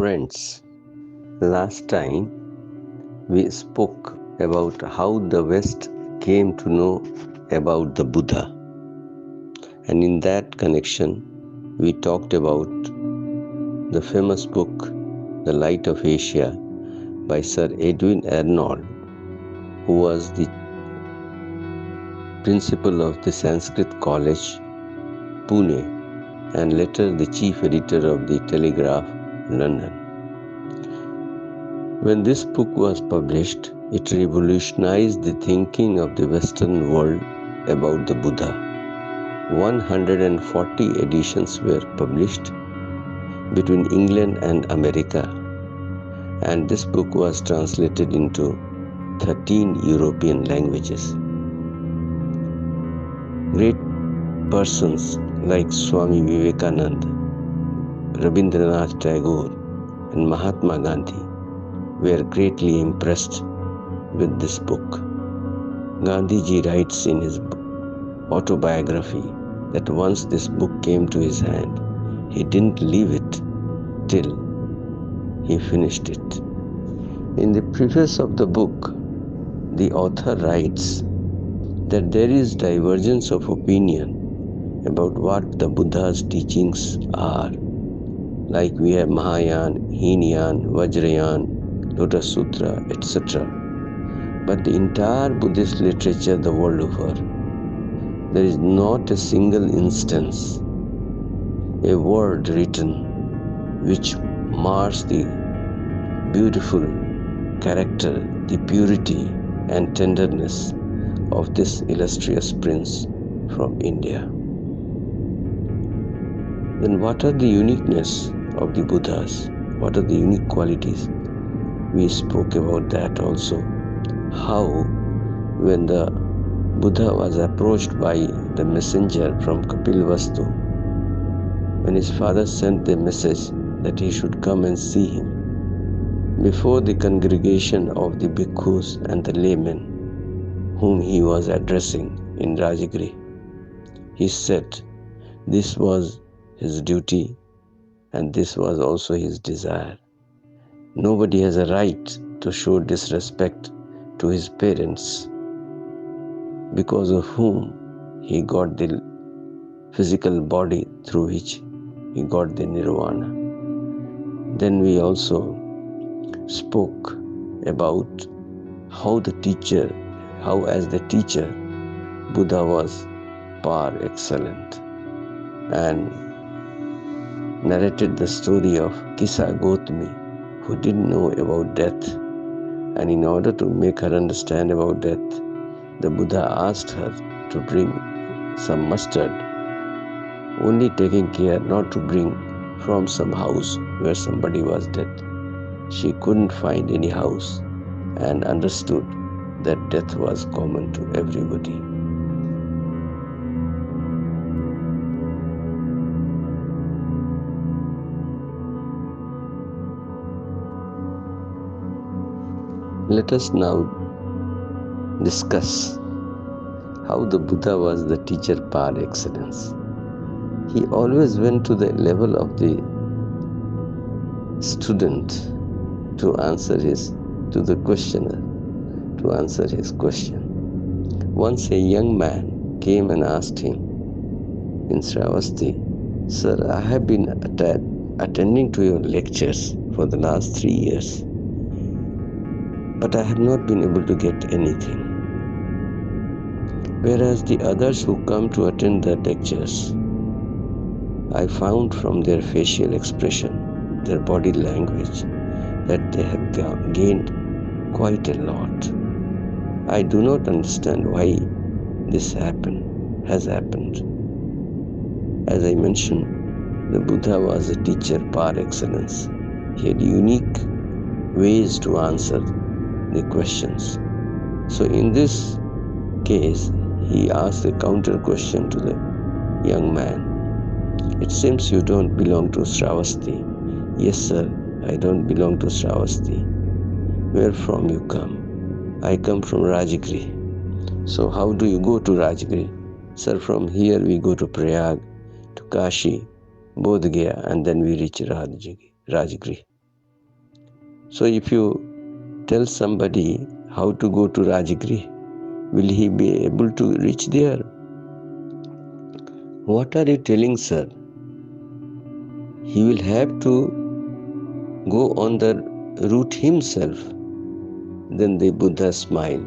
Friends, last time we spoke about how the West came to know about the Buddha, and in that connection we talked about the famous book The Light of Asia by Sir Edwin Arnold, who was the principal of the Sanskrit College, Pune, and later the chief editor of the Telegraph, London. When this book was published, it revolutionized the thinking of the Western world about the Buddha. 140 editions were published between England and America, and this book was translated into 13 European languages. Great persons like Swami Vivekananda, Rabindranath Tagore, and Mahatma Gandhi were greatly impressed with this book. Gandhiji writes in his autobiography that once this book came to his hand, he didn't leave it till he finished it. In the preface of the book, the author writes that there is divergence of opinion about what the Buddha's teachings are. Like we have Mahayana, Hinayana, Vajrayana, Lotus Sutra, etc. But the entire Buddhist literature the world over, there is not a single instance, a word written which mars the beautiful character, the purity and tenderness of this illustrious prince from India. Then what are the uniqueness of the Buddhas? What are the unique qualities? We spoke about that also. How when the Buddha was approached by the messenger from Kapilvastu, when his father sent the message that he should come and see him, before the congregation of the bhikkhus and the laymen whom he was addressing in Rajagriha, he said this was his duty and this was also his desire. Nobody has a right to show disrespect to his parents, because of whom he got the physical body through which he got the nirvana. Then we also spoke about how as the teacher, Buddha was par excellent, and narrated the story of Kisa Gotami, who didn't know about death, and in order to make her understand about death, the Buddha asked her to bring some mustard, only taking care not to bring from some house where somebody was dead. She couldn't find any house and understood that death was common to everybody. Let us now discuss how the Buddha was the teacher par excellence. He always went to the level of the student to answer his question. Once a young man came and asked him in Sravasti, "Sir, I have been attending to your lectures for the last 3 years, but I have not been able to get anything. Whereas the others who come to attend the lectures, I found from their facial expression, their body language, that they have gained quite a lot. I do not understand why this has happened." As I mentioned, the Buddha was a teacher par excellence. He had unique ways to answer the questions. So in this case, he asked a counter question to the young man. "It seems you don't belong to Sravasti." "Yes, sir, I don't belong to Sravasti." "Where from you come?" "I come from Rajagriha." "So how do you go to Rajagriha?" "Sir, from here we go to Prayag, to Kashi, Bodh Gaya, and then we reach Rajagriha." So if you tell somebody how to go to Rajagriha, will he be able to reach there? What are you telling, sir? He will have to go on the route himself. Then the Buddha smiled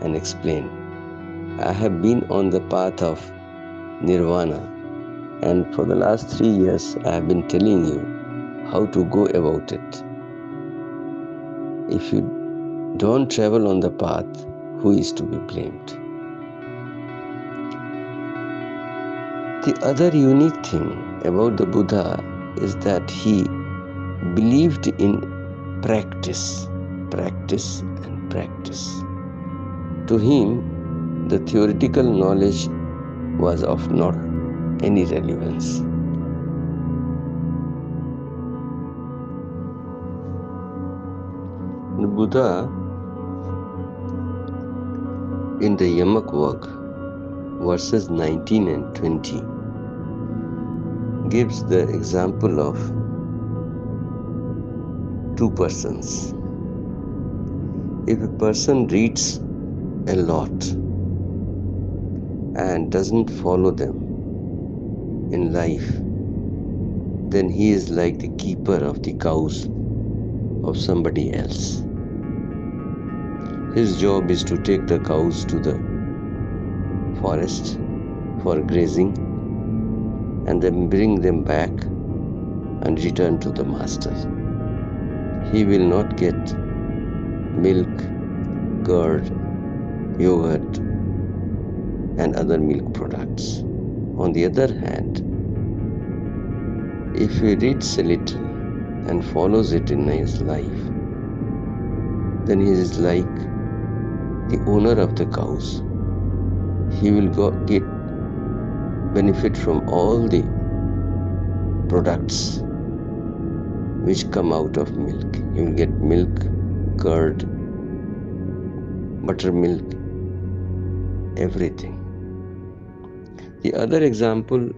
and explained, I have been on the path of Nirvana, and for the last 3 years I have been telling you how to go about it. If you don't travel on the path, who is to be blamed? The other unique thing about the Buddha is that he believed in practice, practice and practice. To him, the theoretical knowledge was of not any relevance. The Buddha in the Yamaka Vagga, verses 19 and 20, gives the example of two persons. If a person reads a lot and doesn't follow them in life, then he is like the keeper of the cows of somebody else. His job is to take the cows to the forest for grazing and then bring them back and return to the master. He will not get milk, curd, yogurt, and other milk products. On the other hand, if he reads a little and follows it in his life, then he is like the owner of the cows. He will get benefit from all the products which come out of milk. He will get milk, curd, buttermilk, everything. The other example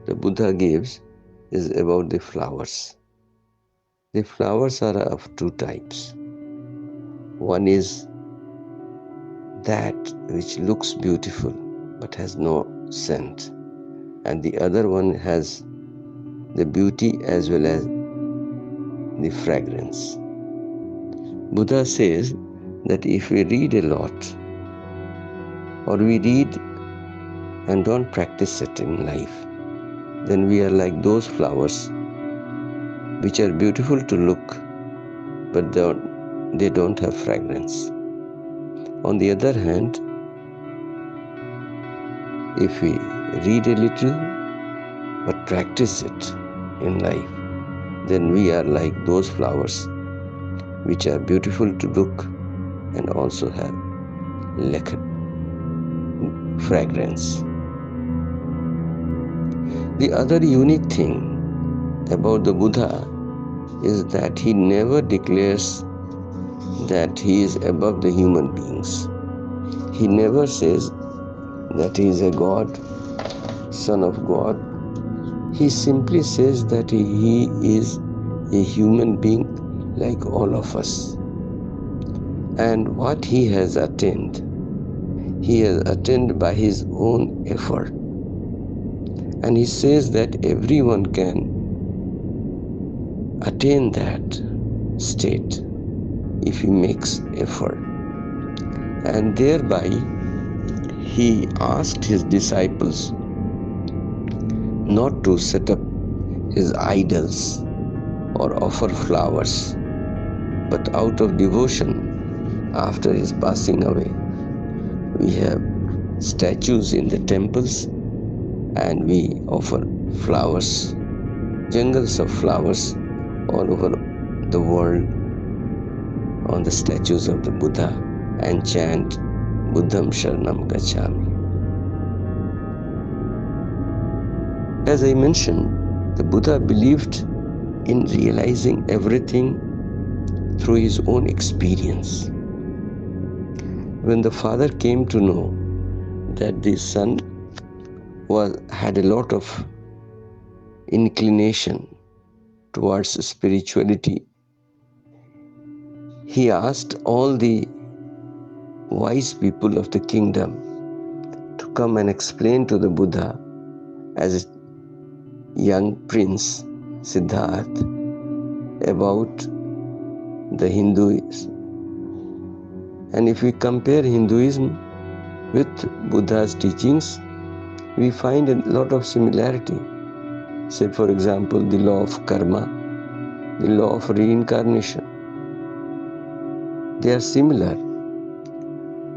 the Buddha gives is about the flowers. The flowers are of two types. One is that which looks beautiful but has no scent, and the other one has the beauty as well as the fragrance. Buddha says that if we read a lot, or we read and don't practice it in life, then we are like those flowers which are beautiful to look, but they don't have fragrance. On the other hand, if we read a little but practice it in life, then we are like those flowers which are beautiful to look and also have fragrance. The other unique thing about the Buddha is that he never declares that he is above the human beings. He never says that he is a God, son of God. He simply says that he is a human being like all of us. And what he has attained by his own effort. And he says that everyone can attain that state if he makes effort. And thereby he asked his disciples not to set up his idols or offer flowers, but out of devotion after his passing away, we have statues in the temples and we offer flowers, jungles of flowers all over the world on the statues of the Buddha and chant Buddham Sharanam Gacchami. As I mentioned, the Buddha believed in realizing everything through his own experience. When the father came to know that the son had a lot of inclination towards spirituality, he asked all the wise people of the kingdom to come and explain to the Buddha as a young prince, Siddhartha, about the Hinduism. And if we compare Hinduism with Buddha's teachings, we find a lot of similarity. Say, for example, the law of karma, the law of reincarnation. They are similar.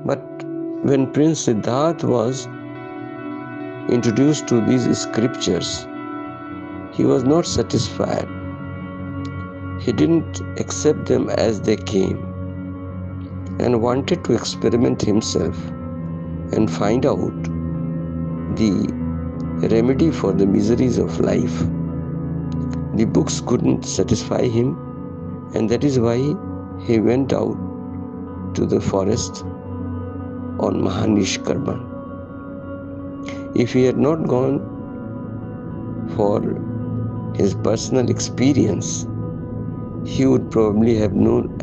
But when Prince Siddhartha was introduced to these scriptures, he was not satisfied. He didn't accept them as they came and wanted to experiment himself and find out the remedy for the miseries of life. The books couldn't satisfy him, and that is why he went out to the forest on Mahanishkarman. If he had not gone for his personal experience, he would probably have known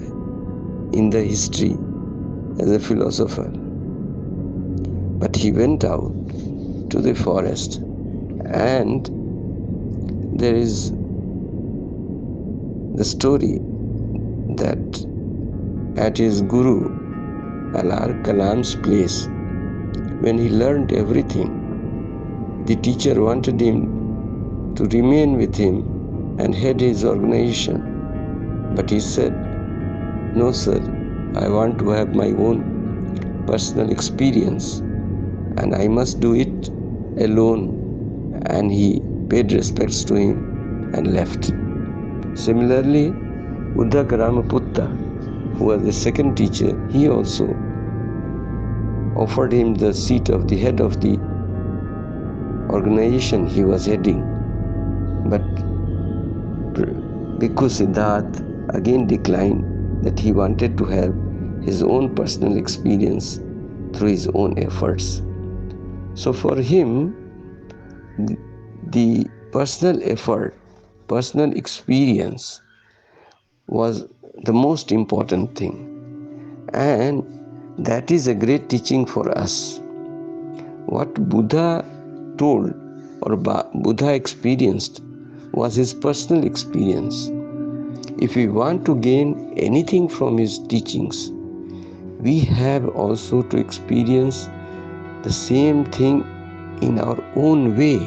in the history as a philosopher. But he went out to the forest, and there is the story that at his Guru Alar Kalam's place, when he learned everything, the teacher wanted him to remain with him and head his organization. But he said, "No, sir, I want to have my own personal experience and I must do it alone." And he paid respects to him and left. Similarly, Buddha Karamaputta, who was the second teacher, he also offered him the seat of the head of the organization he was heading. But Bhikkhu Siddhartha again declined, that he wanted to have his own personal experience through his own efforts. So for him, the personal effort, personal experience was the most important thing. And that is a great teaching for us. What Buddha told or Buddha experienced was his personal experience. If we want to gain anything from his teachings, we have also to experience the same thing in our own way.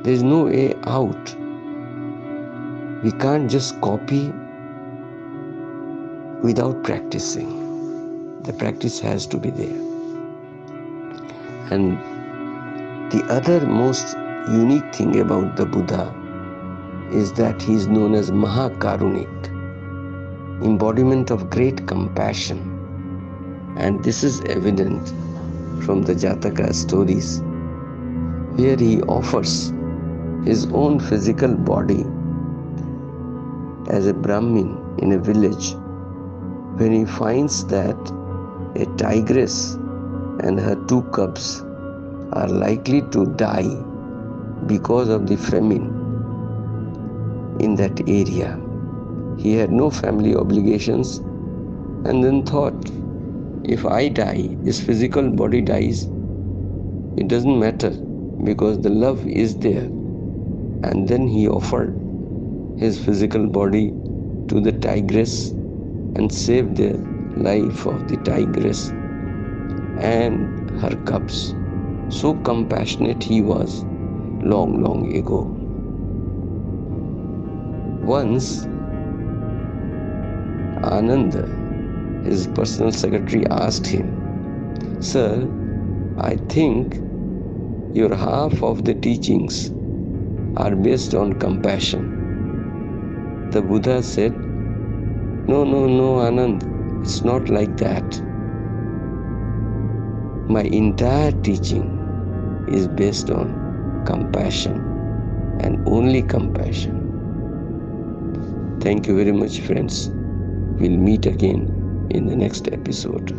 There is no way out. We can't just copy without practicing. The practice has to be there. And the other most unique thing about the Buddha is that he is known as Mahakarunik, embodiment of great compassion. And this is evident from the Jataka stories, where he offers his own physical body as a Brahmin in a village when he finds that a tigress and her 2 cubs are likely to die because of the famine in that area. He had no family obligations and then thought, if I die, this physical body dies, it doesn't matter because the love is there. And then he offered his physical body to the tigress and saved the life of the tigress and her cubs. So compassionate he was long, long ago. Once, Anand, his personal secretary, asked him, "Sir, I think your half of the teachings are based on compassion." The Buddha said, No, Anand, it's not like that. My entire teaching is based on compassion and only compassion. Thank you very much, friends. We'll meet again in the next episode.